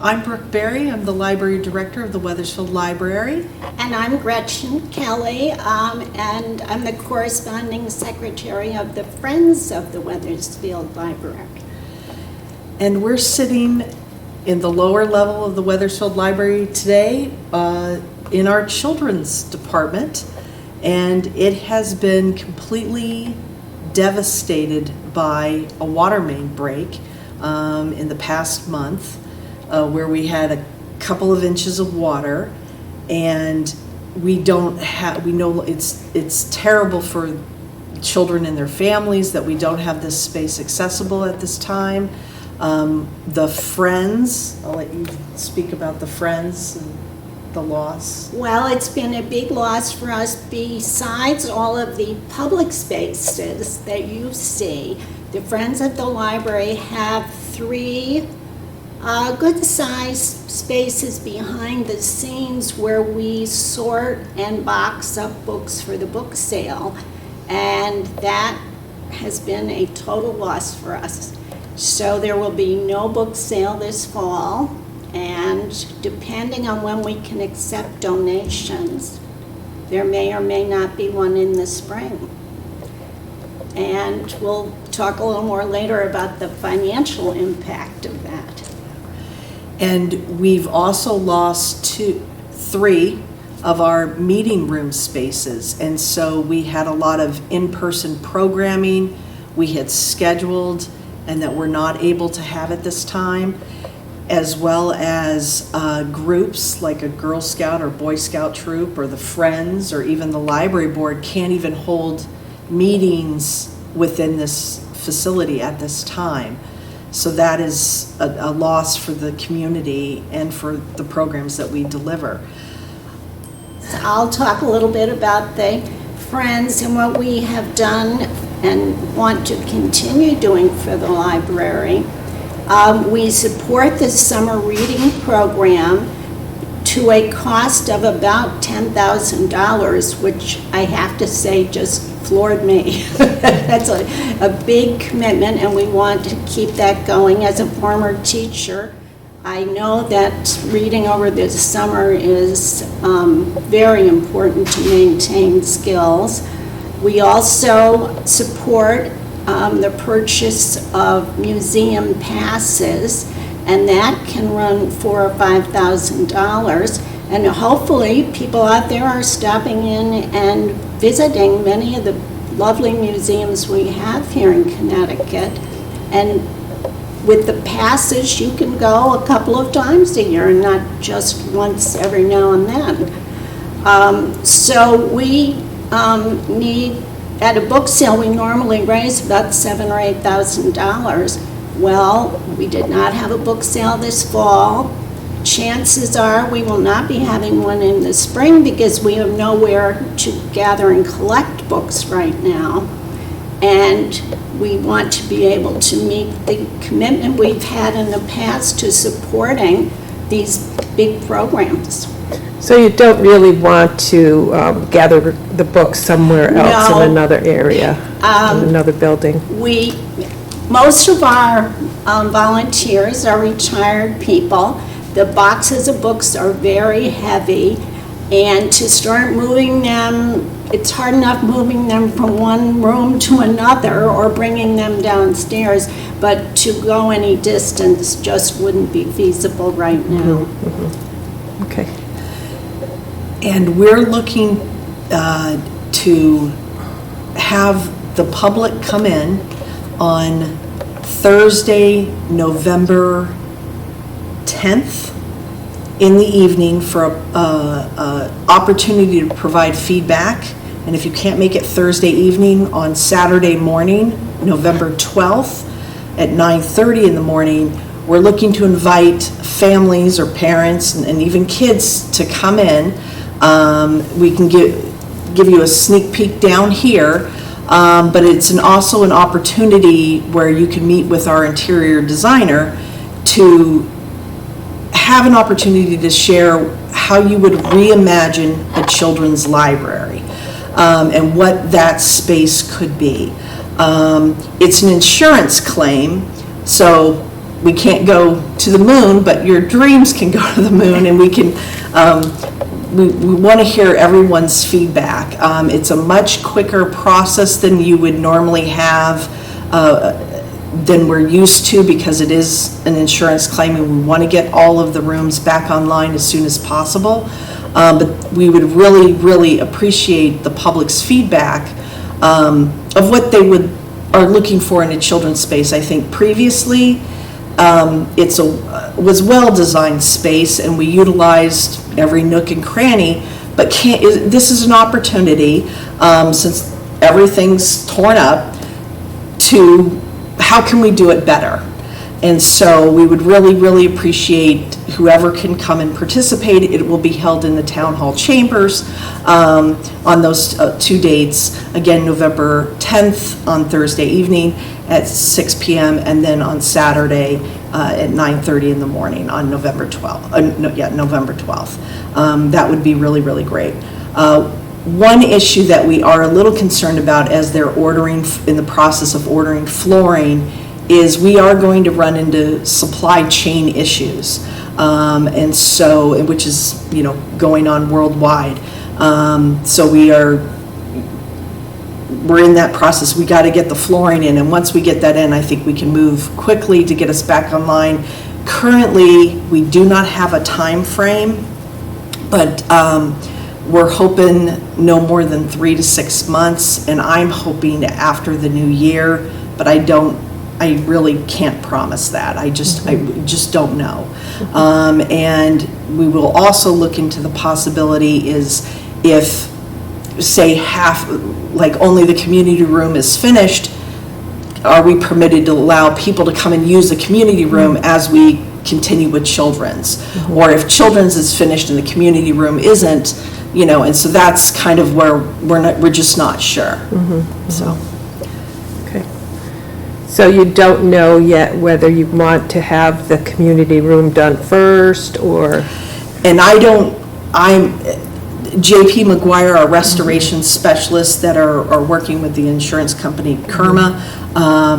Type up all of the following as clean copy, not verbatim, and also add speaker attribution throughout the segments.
Speaker 1: I'm Brook Berry. I'm the Library Director of the Wethersfield Library.
Speaker 2: And I'm Gretchen Kelly, and I'm the Corresponding Secretary of the Friends of the Wethersfield Library.
Speaker 1: And we're sitting in the lower level of the Wethersfield Library today in our children's department, and it has been completely devastated by a water main break in the past month, where we had a couple of inches of water, and we know it's terrible for children and their families that we don't have this space accessible at this time. The Friends, I'll let you speak about the Friends and the loss.
Speaker 2: Well, it's been a big loss for us. Besides all of the public spaces that you see, the Friends of the Library have 3 good-sized spaces behind the scenes where we sort and box up books for the book sale, and that has been a total loss for us. So there will be no book sale this fall, and depending on when we can accept donations, there may or may not be one in the spring. And we'll talk a little more later about the financial impact of that.
Speaker 1: And we've also lost 3 of our meeting room spaces, and so we had a lot of in-person programming we had scheduled and that we're not able to have at this time, as well as groups like a Girl Scout or Boy Scout troop or the Friends or even the library board can't even hold meetings within this facility at this time. So that is a loss for the community and for the programs that we deliver.
Speaker 2: So I'll talk a little bit about the Friends and what we have done and want to continue doing for the library. We support the summer reading program to a cost of about $10,000, which I have to say just floored me. That's a big commitment, and we want to keep that going. As a former teacher, I know that reading over the summer is very important to maintain skills. We also support the purchase of museum passes, and that can run $4,000 or $5,000. And hopefully people out there are stopping in and visiting many of the lovely museums we have here in Connecticut. And with the passes, you can go a couple of times a year and not just once every now and then. So we need, at a book sale, we normally raise about $7,000 or $8,000. Well, we did not have a book sale this fall. Chances are we will not be having one in the spring because we have nowhere to gather and collect books right now. And we want to be able to meet the commitment we've had in the past to supporting these big programs.
Speaker 3: So you don't really want to gather the books somewhere else in another area, in another building?
Speaker 2: Most of our volunteers are retired people. The boxes of books are very heavy, and to start moving them, it's hard enough moving them from one room to another or bringing them downstairs, but to go any distance just wouldn't be feasible right now.
Speaker 3: Mm-hmm. Okay.
Speaker 1: And we're looking to have the public come in on Thursday, November 10th in the evening for a opportunity to provide feedback. And if you can't make it Thursday evening, on Saturday morning, November 12th at 9:30 in the morning, we're looking to invite families or parents and even kids to come in. We can give you a sneak peek down here, but it's also an opportunity where you can meet with our interior designer to have an opportunity to share how you would reimagine a children's library and what that space could be. It's an insurance claim, so we can't go to the moon, but your dreams can go to the moon, and we can, we want to hear everyone's feedback. It's a much quicker process than you would normally have, than we're used to, because it is an insurance claim, and we want to get all of the rooms back online as soon as possible. But we would really, really appreciate the public's feedback of what they are looking for in a children's space. I think previously, was well-designed space, and we utilized every nook and cranny, but this is an opportunity, since everything's torn up, to how can we do it better? And so we would really, really appreciate whoever can come and participate. It will be held in the town hall chambers on those 2 dates. Again, November 10th on Thursday evening at 6 p.m. and then on Saturday at 9:30 in the morning on November 12th. November 12th. That would be really, really great. One issue that we are a little concerned about as they're in the process of ordering flooring is we are going to run into supply chain issues, and so, which is, going on worldwide. So we're in that process. We got to get the flooring in, and once we get that in, I think we can move quickly to get us back online. Currently, we do not have a time frame, but we're hoping no more than 3 to 6 months, and I'm hoping after the new year, but I really can't promise that. I just don't know. And we will also look into the possibility is if, say, only the community room is finished, are we permitted to allow people to come and use the community room as we continue with children's? Or if children's is finished and the community room isn't, and so that's kind of where we're just not sure. So.
Speaker 3: So you don't know yet whether you want to have the community room done first, or?
Speaker 1: And J.P. McGuire, our restoration specialists that are working with the insurance company, Kerma, are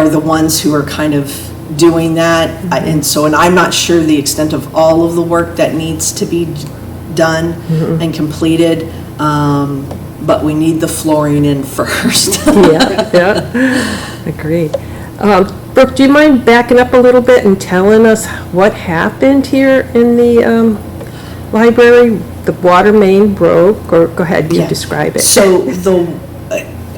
Speaker 1: the ones who are kind of doing that. And I'm not sure the extent of all of the work that needs to be done and completed. But we need the flooring in first.
Speaker 3: Yeah, agreed. Brooke, do you mind backing up a little bit and telling us what happened here in the library? The water main broke, or go ahead, you describe it.
Speaker 1: So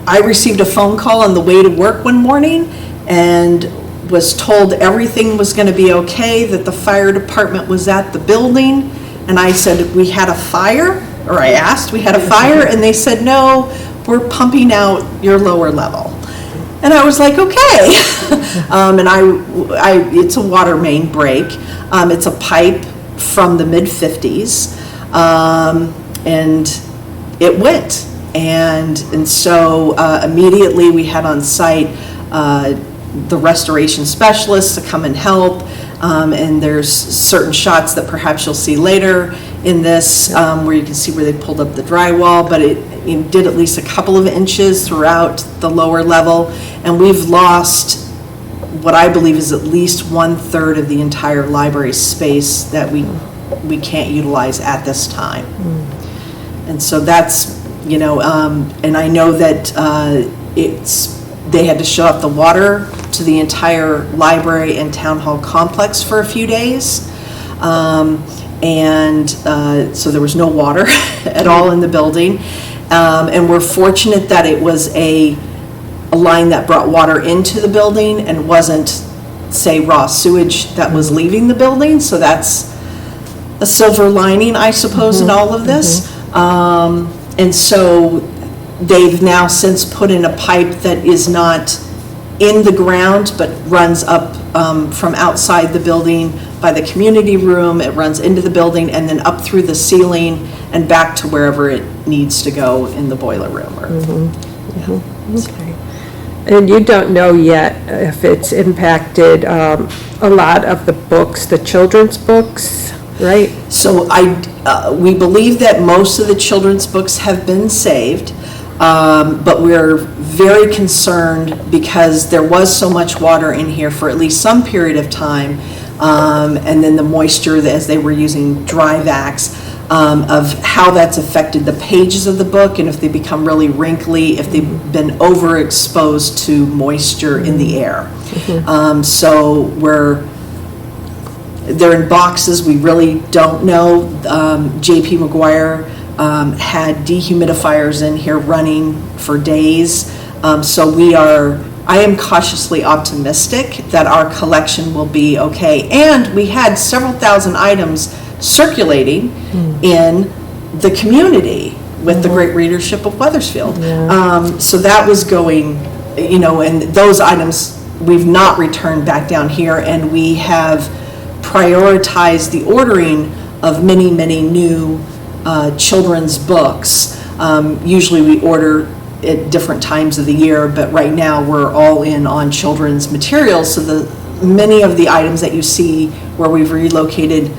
Speaker 1: I received a phone call on the way to work one morning and was told everything was going to be okay, that the fire department was at the building, and I said, we had a fire? Or I asked, we had a fire, and they said, no, we're pumping out your lower level. And I was like, okay. And it's a water main break. It's a pipe from the mid-50s, and it went. And so immediately we had on site the restoration specialists to come and help. And there's certain shots that perhaps you'll see later in this where you can see where they pulled up the drywall, but it did at least a couple of inches throughout the lower level, and we've lost what I believe is at least 1/3 of the entire library space that we can't utilize at this time. And so that's, and I know that they had to shut off the water to the entire library and town hall complex for a few days. So there was no water at all in the building. And we're fortunate that it was a line that brought water into the building and wasn't, say, raw sewage that was leaving the building. So that's a silver lining, I suppose, in all of this. And so they've now since put in a pipe that is not in the ground, but runs up from outside the building by the community room. It runs into the building and then up through the ceiling and back to wherever it needs to go in the boiler room.
Speaker 3: Okay. And you don't know yet if it's impacted a lot of the books, the children's books, right?
Speaker 1: So we believe that most of the children's books have been saved. but we're very concerned because there was so much water in here for at least some period of time, and then the moisture as they were using dry vacs, of how that's affected the pages of the book, and if they become really wrinkly, if they've been overexposed to moisture in the air. So they're in boxes, we really don't know. J.P. McGuire had dehumidifiers in here running for days. So I am cautiously optimistic that our collection will be okay. And we had several thousand items circulating in the community with the great readership of Wethersfield. So that was going, and those items we've not returned back down here, and we have prioritized the ordering of many, many new children's books. Usually we order at different times of the year, but right now we're all in on children's materials. So many of the items that you see where we've relocated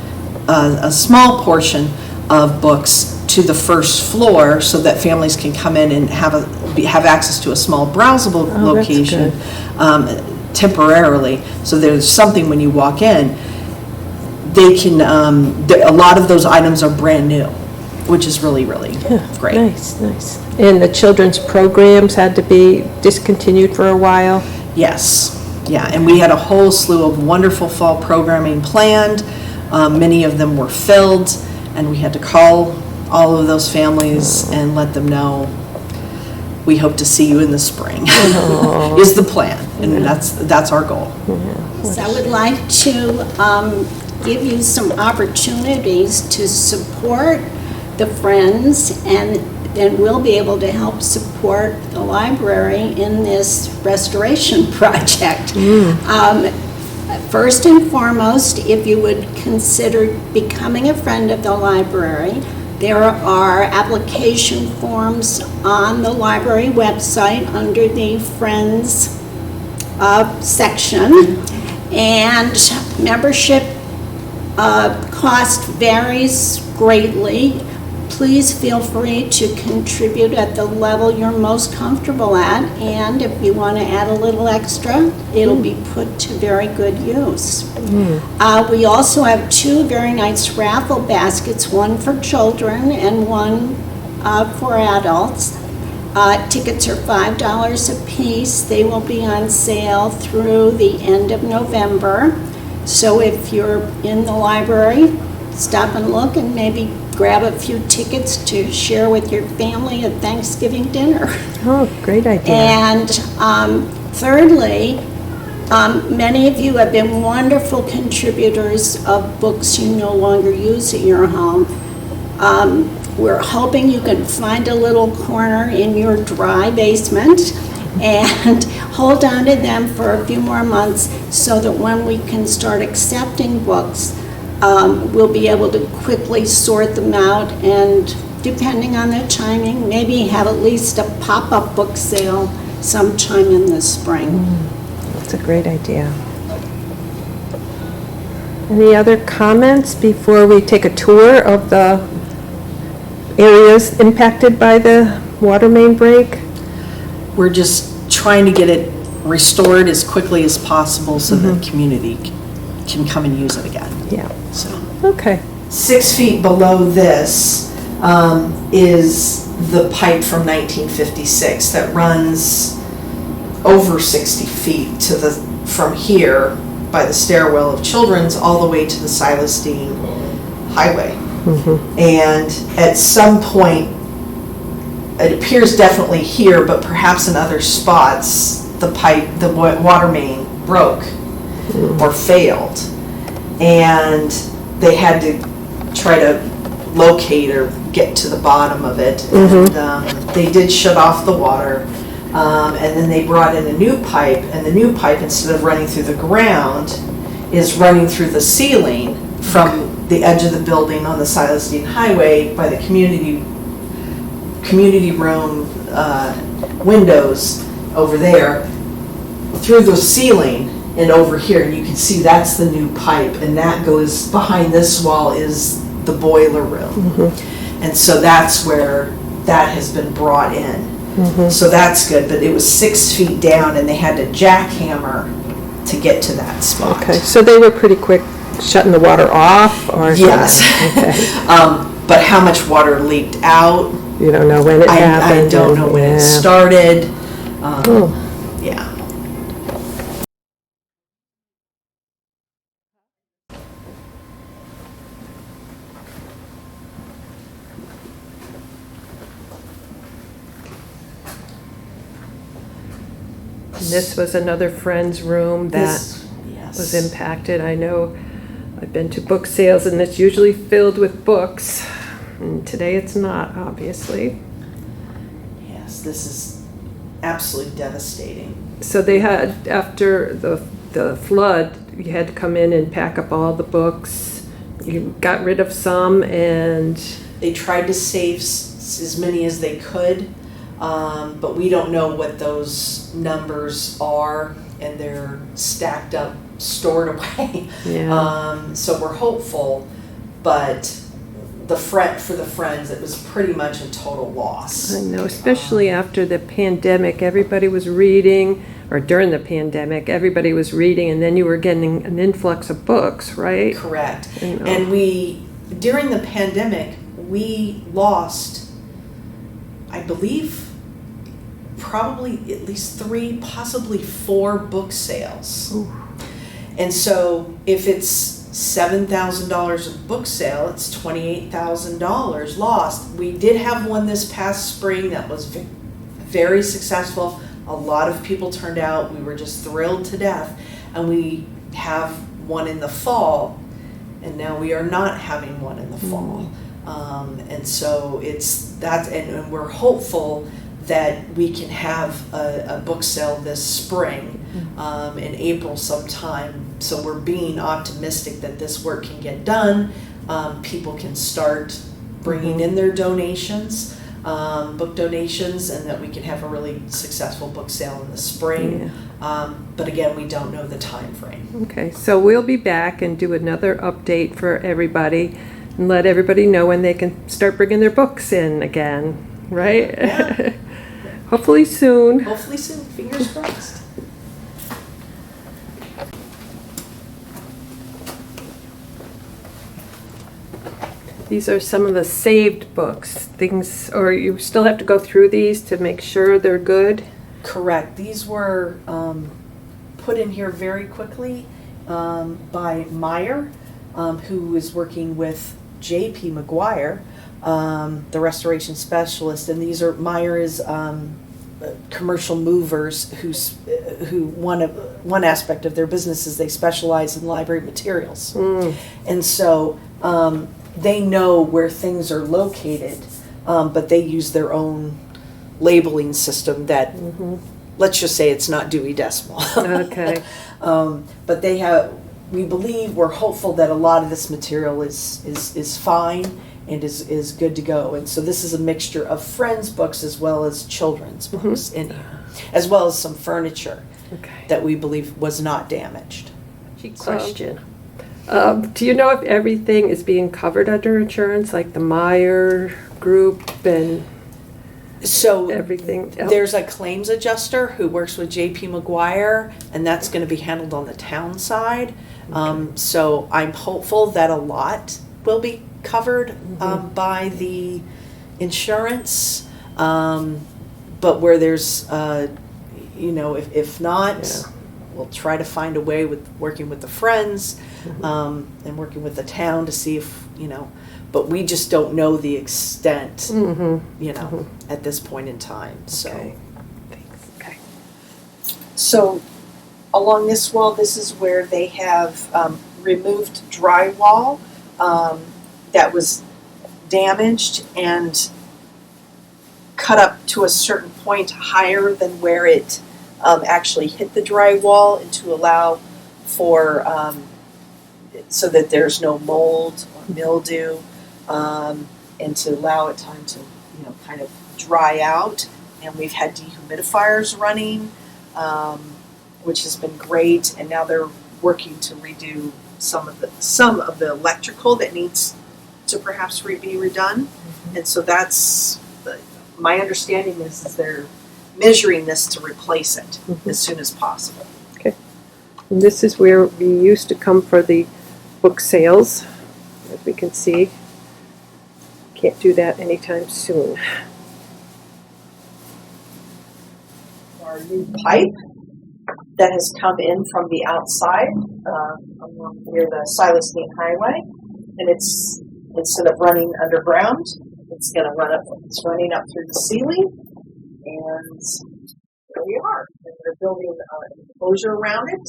Speaker 1: a small portion of books to the first floor so that families can come in and have access to a small browsable location temporarily. So there's something when you walk in, they can, a lot of those items are brand new, which is really, really great.
Speaker 3: Nice. And the children's programs had to be discontinued for a while?
Speaker 1: Yes, and we had a whole slew of wonderful fall programming planned. Many of them were filled, and we had to call all of those families and let them know, we hope to see you in the spring, is the plan, and that's our goal.
Speaker 2: So I would like to give you some opportunities to support the Friends, and then we'll be able to help support the library in this restoration project. First and foremost, if you would consider becoming a friend of the library, there are application forms on the library website under the Friends section, and membership cost varies greatly. Please feel free to contribute at the level you're most comfortable at, and if you want to add a little extra, it'll be put to very good use. We also have two very nice raffle baskets, one for children and one for adults. Tickets are $5 a piece. They will be on sale through the end of November. So if you're in the library, stop and look and maybe grab a few tickets to share with your family at Thanksgiving dinner.
Speaker 3: Oh, great idea.
Speaker 2: And thirdly, many of you have been wonderful contributors of books you no longer use at your home. We're hoping you can find a little corner in your dry basement and hold on to them for a few more months so that when we can start accepting books, we'll be able to quickly sort them out, and depending on the timing, maybe have at least a pop-up book sale sometime in the spring.
Speaker 3: That's a great idea. Any other comments before we take a tour of the areas impacted by the water main break?
Speaker 1: We're just trying to get it restored as quickly as possible so that the community can come and use it again.
Speaker 3: Yeah.
Speaker 1: So,
Speaker 3: Okay.
Speaker 1: 6 feet below this is the pipe from 1956 that runs over 60 feet from here by the stairwell of Children's all the way to the Silas Dean Highway. And at some point, it appears definitely here, but perhaps in other spots, the water main broke or failed, and they had to try to locate or get to the bottom of it. And they did shut off the water, and then they brought in a new pipe, and the new pipe, instead of running through the ground, is running through the ceiling from the edge of the building on the Silas Dean Highway by the community room windows over there, through the ceiling and over here, and you can see that's the new pipe, and that goes behind this wall is the boiler room. And so that's where that has been brought in. So that's good, but it was 6 feet down and they had to jackhammer to get to that spot.
Speaker 3: Okay, so they were pretty quick shutting the water off, or?
Speaker 1: Yes.
Speaker 3: Okay.
Speaker 1: But how much water leaked out,
Speaker 3: You don't know when it happened?
Speaker 1: I don't know when it
Speaker 3: Yeah.
Speaker 1: started.
Speaker 3: Oh.
Speaker 1: Yeah.
Speaker 3: And this was another friend's room that
Speaker 1: Yes.
Speaker 3: was impacted. I know I've been to book sales and it's usually filled with books. And today it's not, obviously.
Speaker 1: Yes, this is absolutely devastating.
Speaker 3: So they had, after the flood, you had to come in and pack up all the books. You got rid of some and,
Speaker 1: They tried to save as many as they could, but we don't know what those numbers are, and they're stacked up, stored away.
Speaker 3: yeah.
Speaker 1: So we're hopeful, but for the friends, it was pretty much a total loss.
Speaker 3: I know, especially after the pandemic, everybody was reading, or during the pandemic, everybody was reading, and then you were getting an influx of books, right?
Speaker 1: Correct.
Speaker 3: I know.
Speaker 1: And during the pandemic, we lost, I believe, probably at least 3, possibly 4 book sales.
Speaker 3: Ooh.
Speaker 1: And so if it's $7,000 of book sale, it's $28,000 lost. We did have one this past spring that was very successful. A lot of people turned out. We were just thrilled to death. And we have one in the fall, and now we are not having one in the fall. And so it's that, and we're hopeful that we can have a book sale this spring, in April sometime. So we're being optimistic that this work can get done. People can start bringing in their donations, book donations, and that we can have a really successful book sale in the spring. But again, we don't know the time frame.
Speaker 3: Okay, so we'll be back and do another update for everybody and let everybody know when they can start bringing their books in again, right?
Speaker 1: Yeah.
Speaker 3: Hopefully soon.
Speaker 1: Hopefully soon, fingers crossed.
Speaker 3: These are some of the saved books, things, or you still have to go through these to make sure they're good?
Speaker 1: Correct. These were put in here very quickly by Meyer, who is working with J.P. McGuire, the restoration specialist. And these are, Meyer is commercial movers who one aspect of their business is they specialize in library materials. And so they know where things are located, but they use their own labeling system that, let's just say it's not Dewey Decimal.
Speaker 3: Okay.
Speaker 1: But they have, we believe, we're hopeful that a lot of this material is fine and is good to go. And so this is a mixture of friends' books as well as children's books in here, as well as some furniture that we believe was not damaged.
Speaker 3: Question. Do you know if everything is being covered under insurance, like the Meyer group and
Speaker 1: So
Speaker 3: everything else?
Speaker 1: there's a claims adjuster who works with J.P. McGuire, and that's going to be handled on the town side. So I'm hopeful that a lot will be covered by the insurance. But where there's, if not, we'll try to find a way with working with the friends and working with the town to see if, but we just don't know the extent, at this point in time. So.
Speaker 3: Okay. Thanks. Okay.
Speaker 1: So along this wall, this is where they have removed drywall that was damaged and cut up to a certain point higher than where it actually hit the drywall, and to allow for so that there's no mold or mildew, and to allow it time to kind of dry out. And we've had dehumidifiers running, which has been great. And now they're working to redo some of the electrical that needs to perhaps be redone. And so that's my understanding is they're measuring this to replace it as soon as possible.
Speaker 3: Okay. And this is where we used to come for the book sales, as we can see. Can't do that anytime soon.
Speaker 1: Our new pipe that has come in from the outside near the Silas Dean Highway, and it's, instead of running underground, it's running up through the ceiling, and there we are. And they're building an enclosure around it,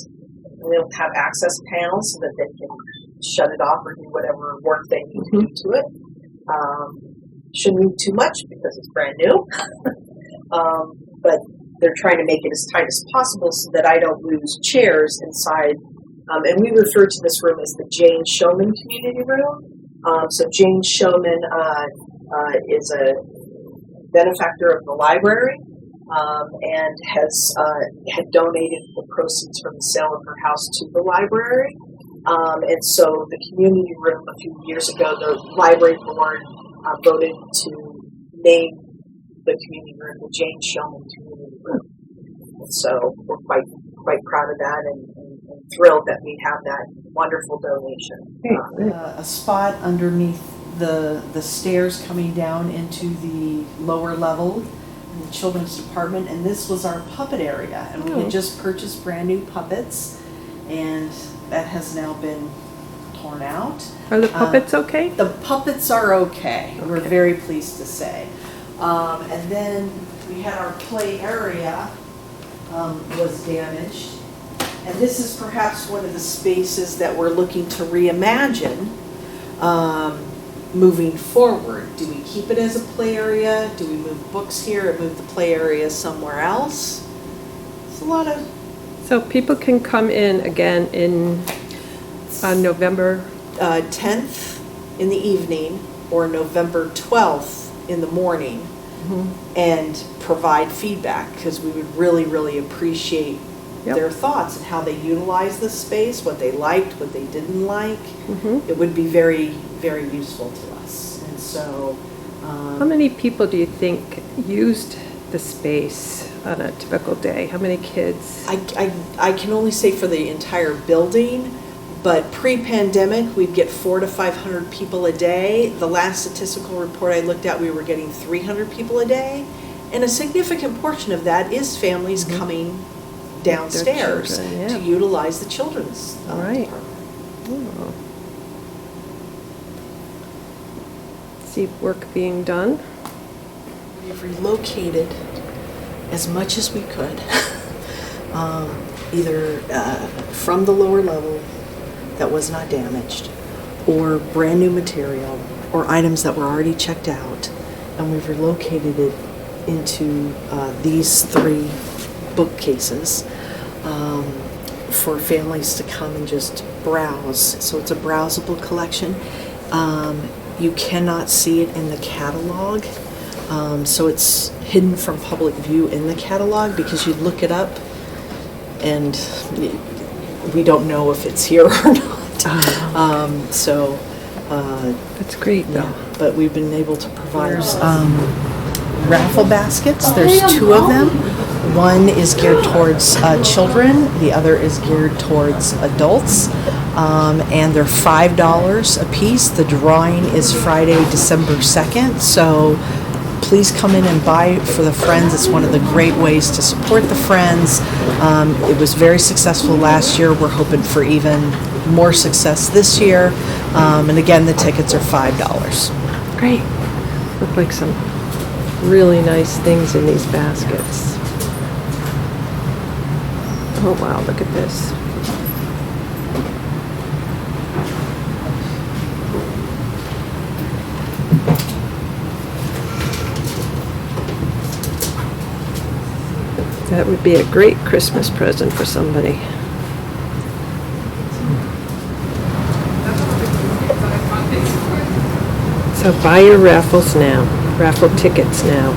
Speaker 1: and they'll have access panels so that they can shut it off or do whatever work they need to do to it. Shouldn't need too much because it's brand new, but they're trying to make it as tight as possible so that I don't lose chairs inside. And we refer to this room as the Jane Showman Community Room. So Jane Showman is a benefactor of the library and had donated the proceeds from the sale of her house to the library. And so the community room a few years ago, the library board voted to name the community room the Jane Showman Community Room. And so we're quite proud of that and thrilled that we have that wonderful donation. A spot underneath the stairs coming down into the lower level in the children's department, and this was our puppet area, and we had just purchased brand new puppets, and that has now been torn out.
Speaker 3: Are the puppets okay?
Speaker 1: The puppets are okay. We're very pleased to say. And then we had our play area was damaged. And this is perhaps one of the spaces that we're looking to reimagine moving forward. Do we keep it as a play area? Do we move books here and move the play area somewhere else? It's a lot of...
Speaker 3: So people can come in again on November
Speaker 1: 10th in the evening or November 12th in the morning and provide feedback, because we would really, really appreciate their thoughts and how they utilize the space, what they liked, what they didn't like. It would be very, very useful to us. And so...
Speaker 3: how many people do you think used the space on a typical day? How many kids?
Speaker 1: I can only say for the entire building, but pre-pandemic, we'd get 400 to 500 people a day. The last statistical report I looked at, we were getting 300 people a day. And a significant portion of that is families coming downstairs
Speaker 3: children,
Speaker 1: to utilize the children's
Speaker 3: right.
Speaker 1: department.
Speaker 3: See work being done.
Speaker 1: We've relocated as much as we could, either from the lower level that was not damaged, or brand new material, or items that were already checked out, and we've relocated it into these 3 bookcases for families to come and just browse. So it's a browsable collection. You cannot see it in the catalog, so it's hidden from public view in the catalog, because you look it up and we don't know if it's here or not.
Speaker 3: That's great, though.
Speaker 1: Yeah, but we've been able to provide raffle baskets. There's 2 of them. One is geared towards children, the other is geared towards adults, and they're $5 a piece. The drawing is Friday, December 2nd, so please come in and buy for the Friends. It's one of the great ways to support the Friends. It was very successful last year. We're hoping for even more success this year. And again, the tickets are $5.
Speaker 3: Great. Look like some really nice things in these baskets. Oh wow, look at this. That would be a great Christmas present for somebody. So buy your raffle tickets now.